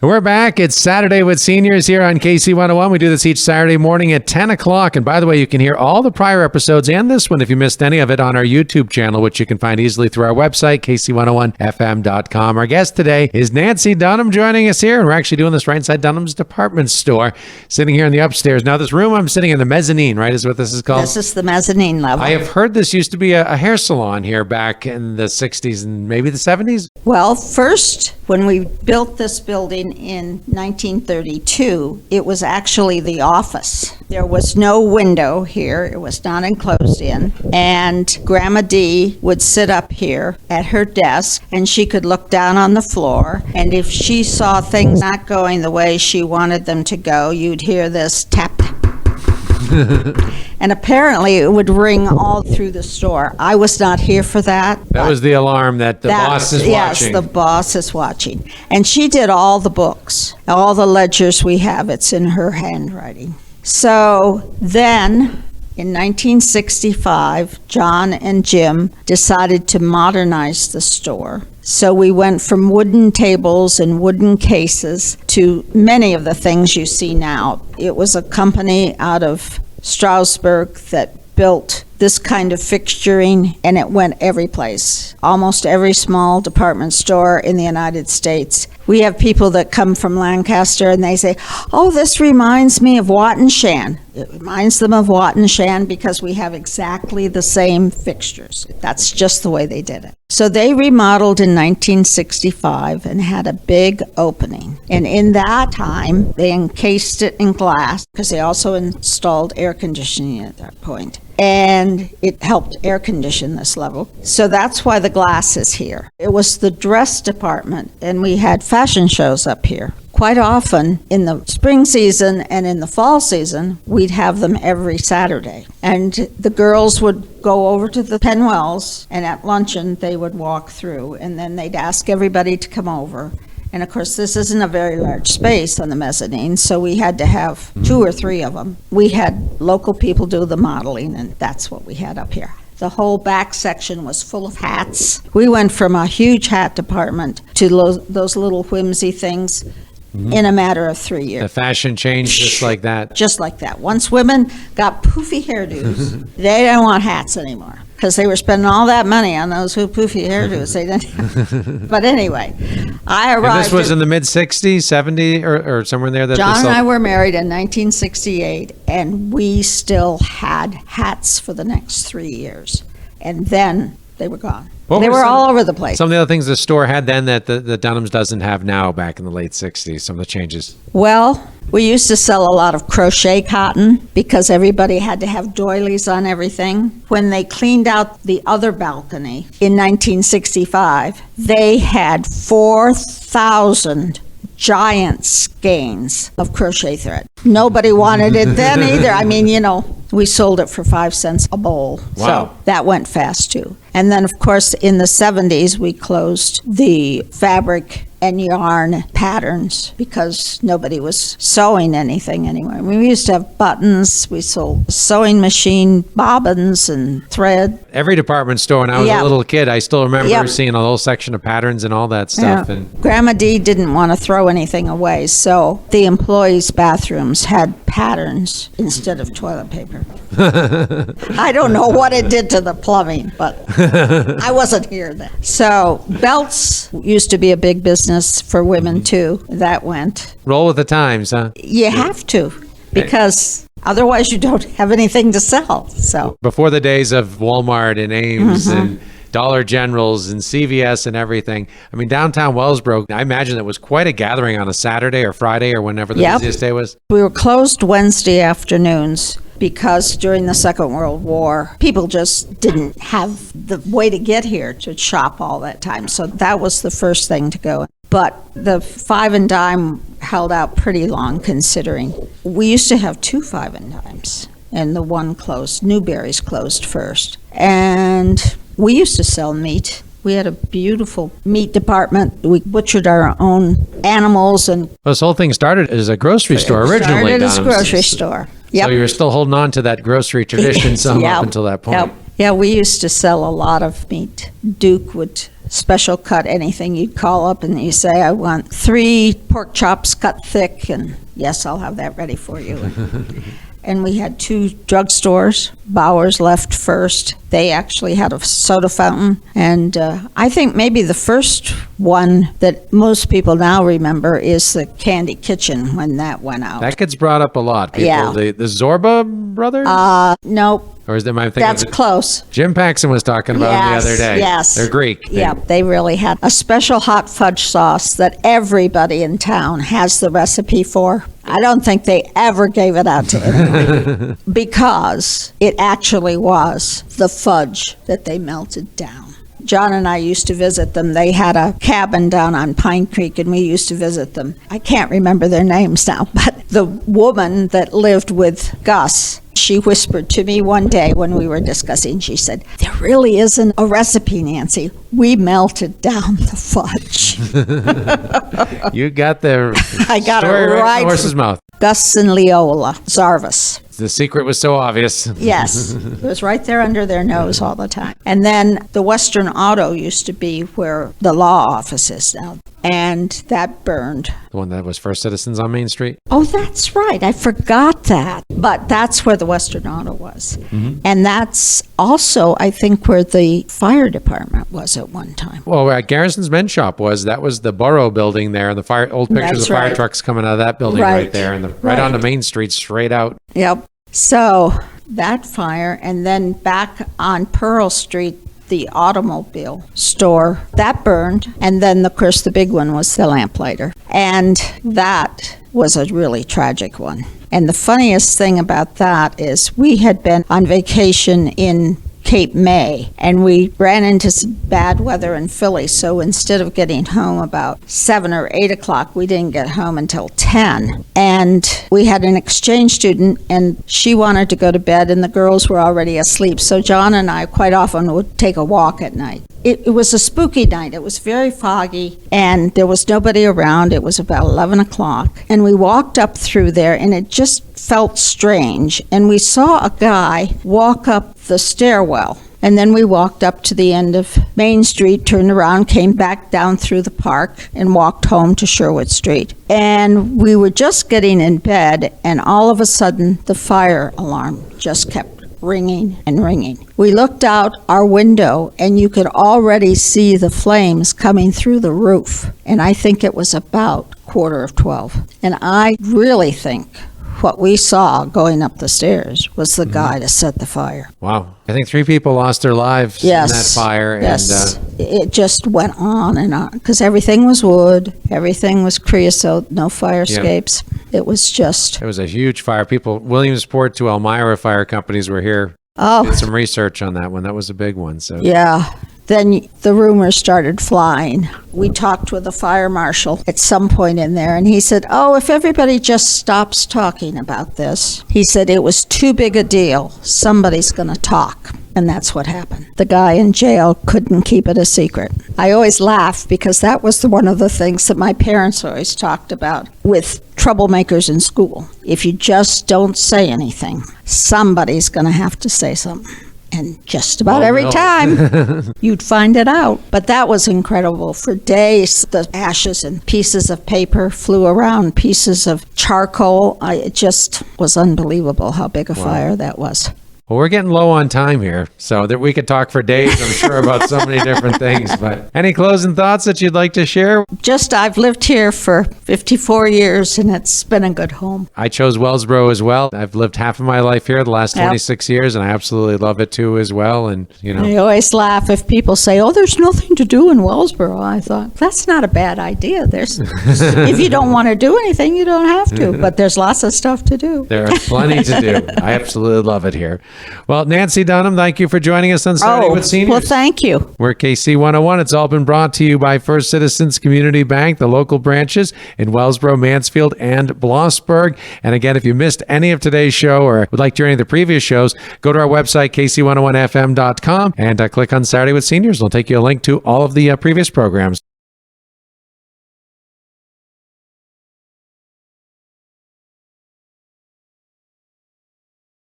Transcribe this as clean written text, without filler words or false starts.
We're back. It's Saturday with Seniors here on KC101. We do this each Saturday morning at 10 o'clock. And by the way, you can hear all the prior episodes and this one if you missed any of it on our YouTube channel, which you can find easily through our website, kc101fm.com. Our guest today is Nancy Dunham joining us here. And we're actually doing this right inside Dunham's department store, sitting here in the upstairs. Now, this room I'm sitting in, the mezzanine, right, is what this is called? This is the mezzanine level. I have heard this used to be a hair salon here back in the 60s and maybe the 70s. Well, first, when we built this building in 1932, it was actually the office. There was no window here. It was not enclosed in. And Grandma Dee would sit up here at her desk, and she could look down on the floor. And if she saw things not going the way she wanted them to go, you'd hear this tap, tap. And apparently it would ring all through the store. I was not here for that. That was the alarm that the boss is watching. Yes, the boss is watching. And she did all the books, all the ledgers we have. It's in her handwriting. So then, in 1965, John and Jim decided to modernize the store. So we went from wooden tables and wooden cases to many of the things you see now. It was a company out of Strasbourg that built this kind of fixturing, and it went every place. Almost every small department store in the United States. We have people that come from Lancaster and they say, oh, this reminds me of Wattenshan. It reminds them of Wattenshan because we have exactly the same fixtures. That's just the way they did it. So they remodeled in 1965 and had a big opening. And in that time, they encased it in glass because they also installed air conditioning at that point. And it helped air condition this level. So that's why the glass is here. It was the dress department, and we had fashion shows up here. Quite often in the spring season and in the fall season, we'd have them every Saturday. And the girls would go over to the Penwells, and at luncheon they would walk through, and then they'd ask everybody to come over. And of course, this isn't a very large space on the mezzanine, so we had to have 2 or 3 of them. We had local people do the modeling, and that's what we had up here. The whole back section was full of hats. We went from a huge hat department to those little whimsy things in a matter of 3 years. The fashion changed just like that. Just like that. Once women got poofy hairdos, they don't want hats anymore because they were spending all that money on those poofy hairdos. They didn't. But anyway, I arrived. And this was in the mid-60s, 70, or somewhere in there? John and I were married in 1968, and we still had hats for the next 3 years. And then they were gone. They were all over the place. Some of the other things the store had then that the Dunham's doesn't have now back in the late 60s, some of the changes. Well, we used to sell a lot of crochet cotton because everybody had to have doilies on everything. When they cleaned out the other balcony in 1965, they had 4,000 giant skeins of crochet thread. Nobody wanted it then either. I mean, we sold it for 5 cents a bowl. Wow. So that went fast too. And then, of course, in the 70s, we closed the fabric and yarn patterns because nobody was sewing anything anymore. We used to have buttons. We sold sewing machine bobbins and thread. Every department store when I was a little kid, I still remember seeing a whole section of patterns and all that stuff. Yeah. And Grandma Dee didn't want to throw anything away, so the employees' bathrooms had patterns instead of toilet paper. I don't know what it did to the plumbing, but I wasn't here then. So belts used to be a big business for women too. That went. Roll with the times, huh? You have to, because otherwise you don't have anything to sell. So before the days of Walmart and Ames and Dollar Generals and CVS and everything. I mean, downtown Wellsboro, I imagine it was quite a gathering on a Saturday or Friday or whenever the busiest day was. We were closed Wednesday afternoons because during the Second World War, people just didn't have the way to get here to shop all that time. So that was the first thing to go. But the 5 and dime held out pretty long considering. We used to have 2 5 and dimes, and the one closed. Newberry's closed first. And we used to sell meat. We had a beautiful meat department. We butchered our own animals. And well, this whole thing started as a grocery store originally. Started as a grocery store. Yep. So you were still holding on to that grocery tradition some up until that point. Yep. Yeah, we used to sell a lot of meat. Duke would special cut anything. You'd call up and you say, I want 3 pork chops cut thick, and yes, I'll have that ready for you. And we had 2 drugstores. Bowers left first. They actually had a soda fountain. And I think maybe the first one that most people now remember is the Candy Kitchen when that went out. That gets brought up a lot. People, Yeah. the Zorba brothers? Nope. Or is that my thing? That's close. Jim Paxson was talking about them the other day. Yes. They're Greek. Yeah, they really had a special hot fudge sauce that everybody in town has the recipe for. I don't think they ever gave it out to anyone because it actually was the fudge that they melted down. John and I used to visit them. They had a cabin down on Pine Creek, and we used to visit them. I can't remember their names now, but the woman that lived with Gus, she whispered to me one day when we were discussing, she said, there really isn't a recipe, Nancy. We melted down the fudge. You got the I got it story right from the horse's mouth. Gus and Leola, Zarvis. The secret was so obvious. Yes, it was right there under their nose all the time. And then the Western Auto used to be where the law office is now, and that burned. The one that was First Citizens on Main Street. Oh, that's right. I forgot that. But that's where the Western Auto was. And that's also, I think, where the fire department was at one time. Well, where Garrison's Men's Shop was, that was the Borough building there, and the old pictures That's of fire right. trucks coming out of that building right there, and right onto Main Street, straight out. Yep. So that fire, and then back on Pearl Street, the automobile store, that burned. And then, of course, the big one was the lamplighter. And that was a really tragic one. And the funniest thing about that is we had been on vacation in Cape May, and we ran into some bad weather in Philly, so instead of getting home about 7 or 8 o'clock, we didn't get home until 10. And we had an exchange student, and she wanted to go to bed, and the girls were already asleep, so John and I quite often would take a walk at night. It was a spooky night. It was very foggy, and there was nobody around. It was about 11 o'clock, and we walked up through there, and it just felt strange. And we saw a guy walk up the stairwell, and then we walked up to the end of Main Street, turned around, came back down through the park, and walked home to Sherwood Street. And we were just getting in bed, and all of a sudden, the fire alarm just kept ringing and ringing. We looked out our window, and you could already see the flames coming through the roof. And I think it was about 11:45. And I really think what we saw going up the stairs was the guy to set the fire. Wow. I think 3 people lost their lives in that fire. Yes. It just went on and on because everything was wood, everything was creosote, no fire escapes. It was just... It was a huge fire. Williamsport to Elmira fire companies were here. Did some research on that one. That was a big one. So yeah. Then the rumors started flying. We talked with the fire marshal at some point in there, and he said, if everybody just stops talking about this, he said it was too big a deal. Somebody's going to talk. And that's what happened. The guy in jail couldn't keep it a secret. I always laugh because that was one of the things that my parents always talked about with troublemakers in school. If you just don't say anything, somebody's going to have to say something. And just about every time, you'd find it out. But that was incredible. For days, the ashes and pieces of paper flew around, pieces of charcoal. It just was unbelievable how big a fire that was. Well, we're getting low on time here, so that we could talk for days, I'm sure, about so many different things. But any closing thoughts that you'd like to share? Just, I've lived here for 54 years, and it's been a good home. I chose Wellsboro as well. I've lived half of my life here, the last 26 years, and I absolutely love it too as well. And, I always laugh if people say, there's nothing to do in Wellsboro. I thought, that's not a bad idea. If you don't want to do anything, you don't have to, but there's lots of stuff to do. There are plenty to do. I absolutely love it here. Well, Nancy Dunham, thank you for joining us on Saturday with Seniors. Well, thank you. We're KC 101. It's all been brought to you by First Citizens Community Bank, the local branches in Wellsboro, Mansfield, and Blossburg. And again, if you missed any of today's show or would like to hear any of the previous shows, go to our website, kc101fm.com, and click on Saturday with Seniors. It'll take you a link to all of the previous programs.